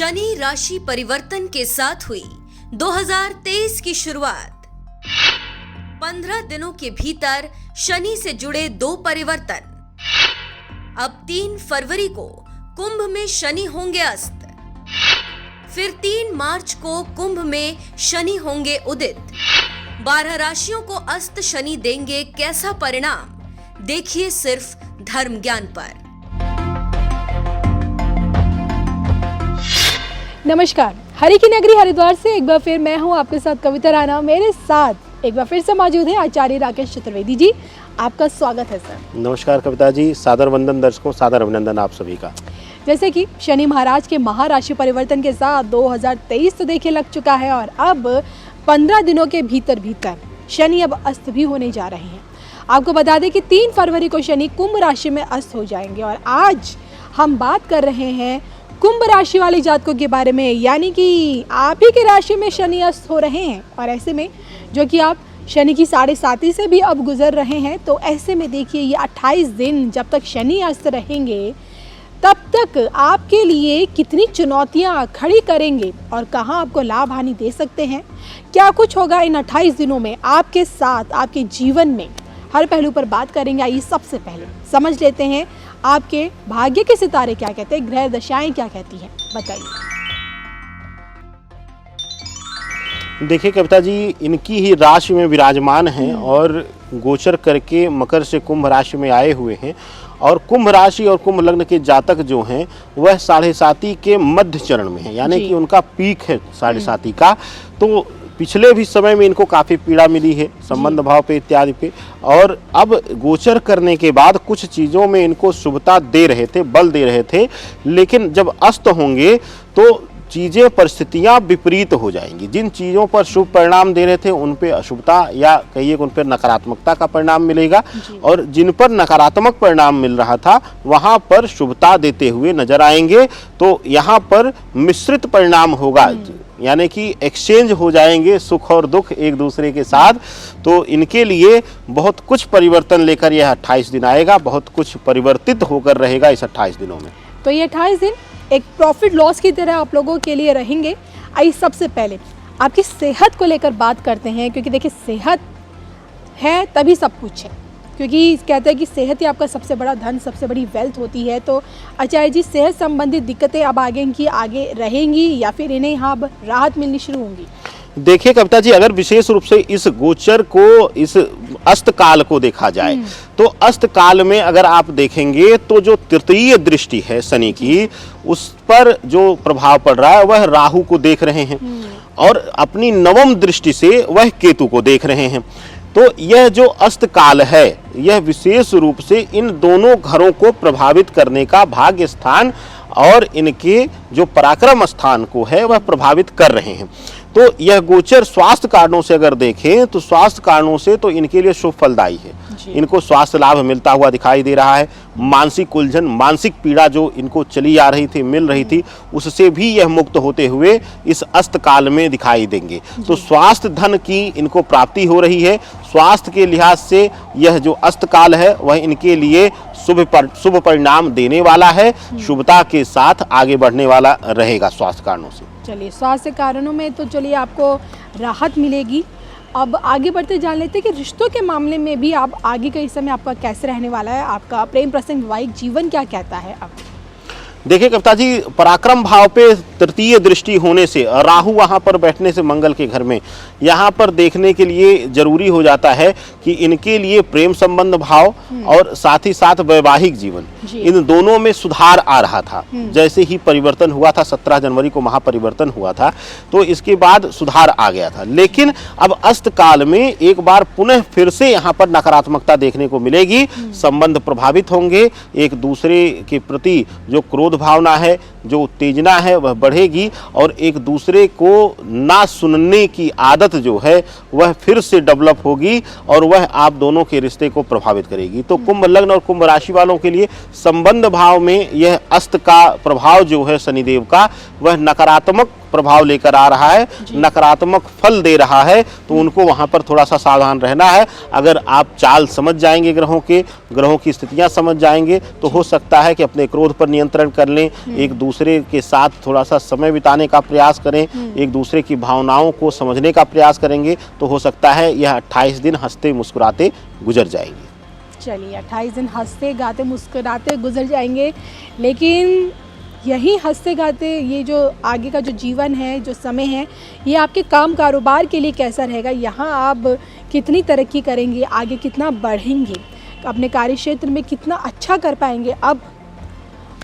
शनि राशि परिवर्तन के साथ हुई 2023 की शुरुआत। 15 दिनों के भीतर शनि से जुड़े 2 परिवर्तन। अब 3 फरवरी को कुंभ में शनि होंगे अस्त, फिर 3 मार्च को कुंभ में शनि होंगे उदित। 12 राशियों को अस्त शनि देंगे कैसा परिणाम, देखिए सिर्फ धर्म ज्ञान पर। नमस्कार, हरि की नगरी हरिद्वार से एक बार फिर मैं हूं आपके साथ कविता राणा। मेरे साथ एक बार फिर से मौजूद है आचार्य राकेश चतुर्वेदी जी। आपका स्वागत है सर। नमस्कार कविता जी, सादर वंदन दर्शकों, सादर अभिनंदन आप सभी का। जैसे कि शनि महाराज के महाराशि परिवर्तन के साथ 2023 तो देखिए लग चुका है और अब 15 दिनों के भीतर शनि अब अस्त भी होने जा रहे हैं। आपको बता दें कि 3 फरवरी को शनि कुंभ राशि में अस्त हो जाएंगे और आज हम बात कर रहे हैं कुंभ राशि वाले जातकों के बारे में, यानी कि आप ही की राशि में शनि अस्त हो रहे हैं और ऐसे में जो कि आप शनि की 7.5 से भी अब गुजर रहे हैं, तो ऐसे में देखिए ये 28 दिन जब तक शनि अस्त रहेंगे तब तक आपके लिए कितनी चुनौतियां खड़ी करेंगे और कहां आपको लाभ हानि दे सकते हैं, क्या कुछ होगा इन 28 दिनों में आपके साथ, आपके जीवन में, हर पहलू पर बात करेंगे। आइए सबसे पहले समझ लेते हैं आपके भाग्य के सितारे क्या कहते हैं, ग्रह दशाएं क्या कहती हैं, बताइए। देखिए कविता जी, इनकी ही राशि में विराजमान हैं और गोचर करके मकर से कुंभ राशि में आए हुए हैं। और कुंभ राशि और कुंभ लग्न के जातक जो हैं वह 7.5 के मध्य चरण में है, यानी कि उनका पीक है 7.5 का। तो पिछले भी समय में इनको काफ़ी पीड़ा मिली है संबंध भाव पे इत्यादि पे, और अब गोचर करने के बाद कुछ चीज़ों में इनको शुभता दे रहे थे, बल दे रहे थे, लेकिन जब अस्त होंगे तो चीज़ें, परिस्थितियां विपरीत हो जाएंगी। जिन चीज़ों पर शुभ परिणाम दे रहे थे उन पे अशुभता या कहिए उन पर नकारात्मकता का परिणाम मिलेगा, और जिन पर नकारात्मक परिणाम मिल रहा था वहां पर शुभता देते हुए नजर आएंगे। तो यहाँ पर मिश्रित परिणाम होगा, यानी कि एक्सचेंज हो जाएंगे सुख और दुख एक दूसरे के साथ। तो इनके लिए बहुत कुछ परिवर्तन लेकर यह 28 दिन आएगा, बहुत कुछ परिवर्तित होकर रहेगा इस 28 दिनों में। तो ये 28 दिन एक प्रॉफिट लॉस की तरह आप लोगों के लिए रहेंगे। आइए सबसे पहले आपकी सेहत को लेकर बात करते हैं, क्योंकि देखिए सेहत है तभी सब कुछ है, क्योंकि कहते हैं कि सेहत ही आपका सबसे बड़ा धन, सबसे बड़ी वेल्थ होती है। तो आचार्य जी, सेहत संबंधित दिक्कतें अब आगे रहेंगी या फिर इन्हें यहाँ अब राहत मिलनी शुरू होंगी? देखिए कविता जी, अगर विशेष रूप से इस गोचर को, इस अस्त काल को देखा जाए तो अस्त काल में अगर आप देखेंगे तो जो तृतीय दृष्टि है शनि की, उस पर जो प्रभाव पड़ रहा है वह राहु को देख रहे हैं और अपनी नवम दृष्टि से वह केतु को देख रहे हैं। तो यह जो अस्त काल है यह विशेष रूप से इन दोनों घरों को प्रभावित करने का, भाग्य स्थान और इनके जो पराक्रम स्थान को है वह प्रभावित कर रहे हैं। तो यह गोचर स्वास्थ्य कारणों से अगर देखें तो स्वास्थ्य कारणों से तो इनके लिए शुभ फलदायी है, इनको स्वास्थ्य लाभ मिलता हुआ दिखाई दे रहा है। मानसिक उलझन, मानसिक पीड़ा जो इनको चली आ रही थी, मिल रही थी, उससे भी यह मुक्त होते हुए इस अस्त काल में दिखाई देंगे। तो स्वास्थ्य धन की इनको प्राप्ति हो रही है। स्वास्थ्य के लिहाज से यह जो अस्त काल है वह इनके लिए शुभ परिणाम देने वाला है, शुभता के साथ आगे बढ़ने वाला रहेगा स्वास्थ्य कारणों से। चलिए, स्वास्थ्य कारणों में तो चलिए आपको राहत मिलेगी। अब आगे बढ़ते जान लेते हैं कि रिश्तों के मामले में भी आप आगे का इस समय आपका कैसे रहने वाला है, आपका प्रेम प्रसंग, वैवाहिक जीवन क्या कहता है अब? देखिए कविता जी, पराक्रम भाव पे तृतीय दृष्टि होने से, राहु वहाँ पर बैठने से मंगल के घर में, यहाँ पर देखने के लिए जरूरी हो जाता है कि इनके लिए प्रेम संबंध भाव और साथ ही साथ वैवाहिक जीवन, इन दोनों में सुधार आ रहा था। जैसे ही परिवर्तन हुआ था, 17 जनवरी को महापरिवर्तन हुआ था, तो इसके बाद सुधार आ गया था। लेकिन अब अस्त काल में एक बार पुनः फिर से यहाँ पर नकारात्मकता देखने को मिलेगी। संबंध प्रभावित होंगे, एक दूसरे के प्रति जो क्रोध भावना है, जो उत्तेजना है वह बढ़ेगी और एक दूसरे को ना सुनने की आदत जो है वह फिर से डेवलप होगी और वह आप दोनों के रिश्ते को प्रभावित करेगी। तो कुंभ लग्न और कुंभ राशि वालों के लिए संबंध भाव में यह अस्त का प्रभाव जो है शनिदेव का, वह नकारात्मक प्रभाव लेकर आ रहा है, नकारात्मक फल दे रहा है, तो उनको वहां पर थोड़ा सा सावधान रहना है। अगर आप चाल समझ जाएंगे, ग्रहों की स्थितियां समझ जाएंगे, तो हो सकता है कि अपने क्रोध पर नियंत्रण कर लें, एक दूसरे के साथ थोड़ा सा समय बिताने का प्रयास करें, एक दूसरे की भावनाओं को समझने का प्रयास करेंगे, तो हो सकता है यह 28 दिन हंसते मुस्कुराते गुजर जाएंगे। चलिए 28 दिन हंसते गाते मुस्कुराते गुजर जाएंगे, लेकिन यही हंसते गाते ये जो आगे का जो जीवन है, जो समय है, ये आपके काम कारोबार के लिए कैसा रहेगा? यहाँ आप कितनी तरक्की करेंगे, आगे कितना बढ़ेंगे, अपने कार्य क्षेत्र में कितना अच्छा कर पाएंगे, अब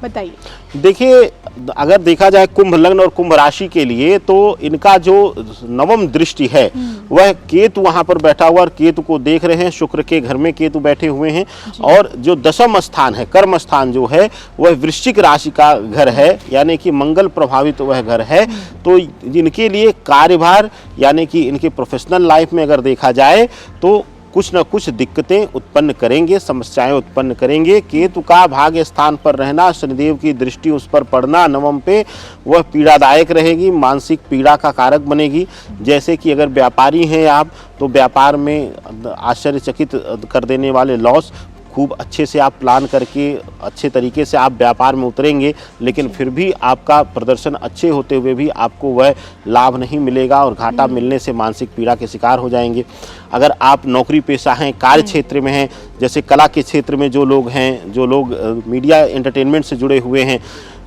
बताइए। देखिए, अगर देखा जाए कुंभ लग्न और कुंभ राशि के लिए, तो इनका जो नवम दृष्टि है वह केतु वहां पर बैठा हुआ, और केतु को देख रहे हैं, शुक्र के घर में केतु बैठे हुए हैं, और जो दशम स्थान है, कर्म स्थान जो है, वह वृश्चिक राशि का घर है, यानी कि मंगल प्रभावित वह घर है। तो इनके लिए कार्यभार, यानी कि इनके प्रोफेशनल लाइफ में अगर देखा जाए तो कुछ न कुछ दिक्कतें उत्पन्न करेंगे, समस्याएं उत्पन्न करेंगे। केतु का भाग्य स्थान पर रहना, शनिदेव की दृष्टि उस पर पड़ना नवम पे, वह पीड़ादायक रहेगी, मानसिक पीड़ा का कारक बनेगी। जैसे कि अगर व्यापारी हैं आप, तो व्यापार में आश्चर्यचकित कर देने वाले लॉस, खूब अच्छे से आप प्लान करके अच्छे तरीके से आप व्यापार में उतरेंगे, लेकिन फिर भी आपका प्रदर्शन अच्छे होते हुए भी आपको वह लाभ नहीं मिलेगा, और घाटा मिलने से मानसिक पीड़ा के शिकार हो जाएंगे। अगर आप नौकरी पेशा हैं, कार्य क्षेत्र में हैं, जैसे कला के क्षेत्र में जो लोग हैं, जो लोग मीडिया एंटरटेनमेंट से जुड़े हुए हैं,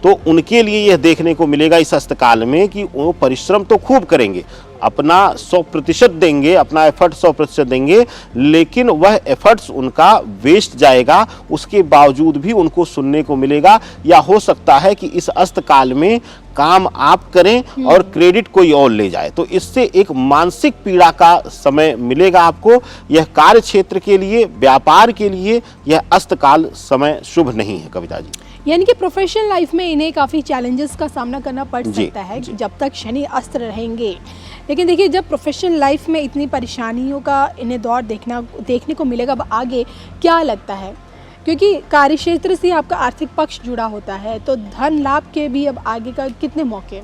तो उनके लिए यह देखने को मिलेगा इस हस्तकाल में कि वो परिश्रम तो खूब करेंगे, अपना 100% देंगे, अपना एफर्ट 100% देंगे, लेकिन वह एफर्ट्स उनका वेस्ट जाएगा। उसके बावजूद भी उनको सुनने को मिलेगा, या हो सकता है कि इस अस्तकाल में काम आप करें और क्रेडिट कोई और ले जाए, तो इससे एक मानसिक पीड़ा का समय मिलेगा आपको। यह कार्य क्षेत्र के लिए, व्यापार के लिए यह अस्तकाल समय शुभ नहीं है कविता जी। यानी कि प्रोफेशनल लाइफ में इन्हें काफ़ी चैलेंजेस का सामना करना पड़ सकता है जब तक शनि अस्त्र रहेंगे। लेकिन देखिए, जब प्रोफेशनल लाइफ में इतनी परेशानियों का इन्हें दौर देखने को मिलेगा, अब आगे क्या लगता है? क्योंकि कार्य क्षेत्र से आपका आर्थिक पक्ष जुड़ा होता है, तो धन लाभ के भी अब आगे का कितने मौके?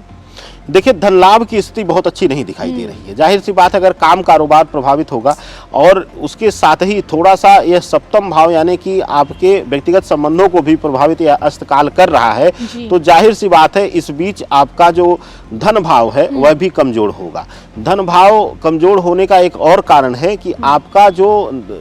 देखिए, धन लाभ की स्थिति बहुत अच्छी नहीं दिखाई दे रही है। जाहिर सी बात है, अगर काम कारोबार प्रभावित होगा, और उसके साथ ही थोड़ा सा यह सप्तम भाव, यानी कि आपके व्यक्तिगत संबंधों को भी प्रभावित या अस्तकाल कर रहा है, तो जाहिर सी बात है इस बीच आपका जो धन भाव है वह भी कमजोर होगा। धन भाव कमजोर होने का एक और कारण है कि आपका जो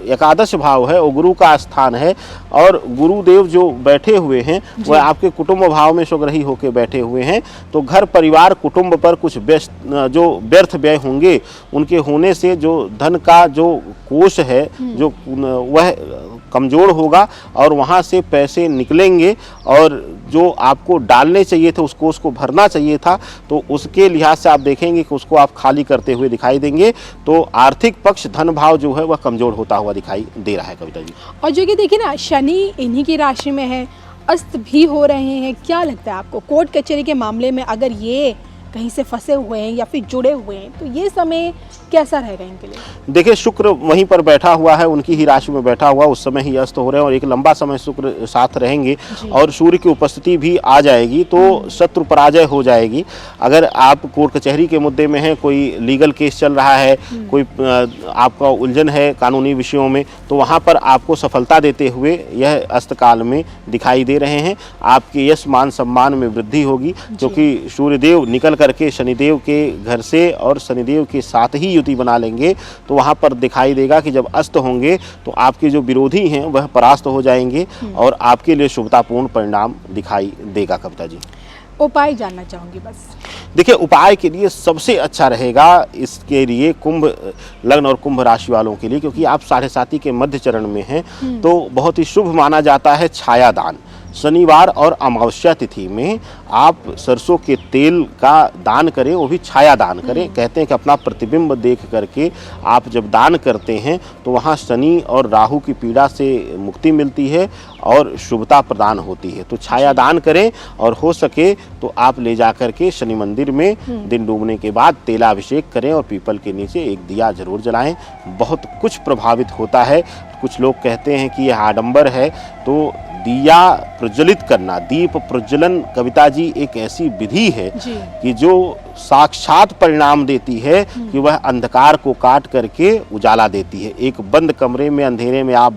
एकादश भाव है वो गुरु का स्थान है, और गुरुदेव जो बैठे हुए हैं वह आपके कुटुंब भाव में स्वग्रही होकर बैठे हुए हैं। तो घर परिवार कुटुंब पर कुछ जो व्यर्थ व्यय होंगे, उनके होने से जो धन का जो कोष है जो वह कमज़ोर होगा, और वहाँ से पैसे निकलेंगे, और जो आपको डालने चाहिए थे उसको उसको भरना चाहिए था, तो उसके लिहाज से आप देखेंगे कि उसको आप खाली करते हुए दिखाई देंगे। तो आर्थिक पक्ष, धन भाव जो है वह कमज़ोर होता हुआ दिखाई दे रहा है कविता जी। और जो कि देखिए ना, शनि इन्हीं की राशि में है, अस्त भी हो रहे हैं। क्या लगता है आपको, कोर्ट कचहरी के मामले में अगर ये कहीं से फंसे हुए हैं या फिर जुड़े हुए हैं, तो ये समय कैसा रहेगा इनके लिए? देखिए, शुक्र वहीं पर बैठा हुआ है, उनकी ही राशि में बैठा हुआ, उस समय ही अस्त हो रहे हैं, और एक लंबा समय शुक्र साथ रहेंगे, और सूर्य की उपस्थिति भी आ जाएगी, तो शत्रु पराजय हो जाएगी। अगर आप कोर्ट कचहरी के मुद्दे में हैं, कोई लीगल केस चल रहा है, कोई आपका उलझन है कानूनी विषयों में, तो वहाँ पर आपको सफलता देते हुए यह अस्तकाल में दिखाई दे रहे हैं। आपके यश मान सम्मान में वृद्धि होगी, क्योंकि सूर्यदेव निकल करके शनिदेव के घर से और शनिदेव के साथ ही युति बना लेंगे, तो वहां पर दिखाई देगा कि जब अस्त होंगे तो आपके जो विरोधी हैं वह परास्त हो जाएंगे, और आपके लिए शुभतापूर्ण परिणाम दिखाई देगा कविता जी। उपाय जानना चाहूंगी बस। देखिए, उपाय के लिए सबसे अच्छा रहेगा इसके लिए कुंभ लग्न और कुंभ राशि वालों के लिए, क्योंकि आप 7.5 के मध्य चरण में हैं, तो बहुत ही शुभ माना जाता है छाया दान। शनिवार और अमावस्या तिथि में आप सरसों के तेल का दान करें, वो भी छाया दान करें। कहते हैं कि अपना प्रतिबिंब देख करके आप जब दान करते हैं तो वहाँ शनि और राहु की पीड़ा से मुक्ति मिलती है और शुभता प्रदान होती है। तो छाया दान करें, और हो सके तो आप ले जा करके शनि मंदिर में दिन डूबने के बाद तेलाभिषेक करें, और पीपल के नीचे एक दिया जरूर जलाएं। बहुत कुछ प्रभावित होता है। कुछ लोग कहते हैं कि यह आडंबर है, तो दिया प्रज्वलित करना, दीप प्रज्वलन कविता जी एक ऐसी विधि है जी। कि जो साक्षात परिणाम देती है कि वह अंधकार को काट करके उजाला देती है। एक बंद कमरे में अंधेरे में आप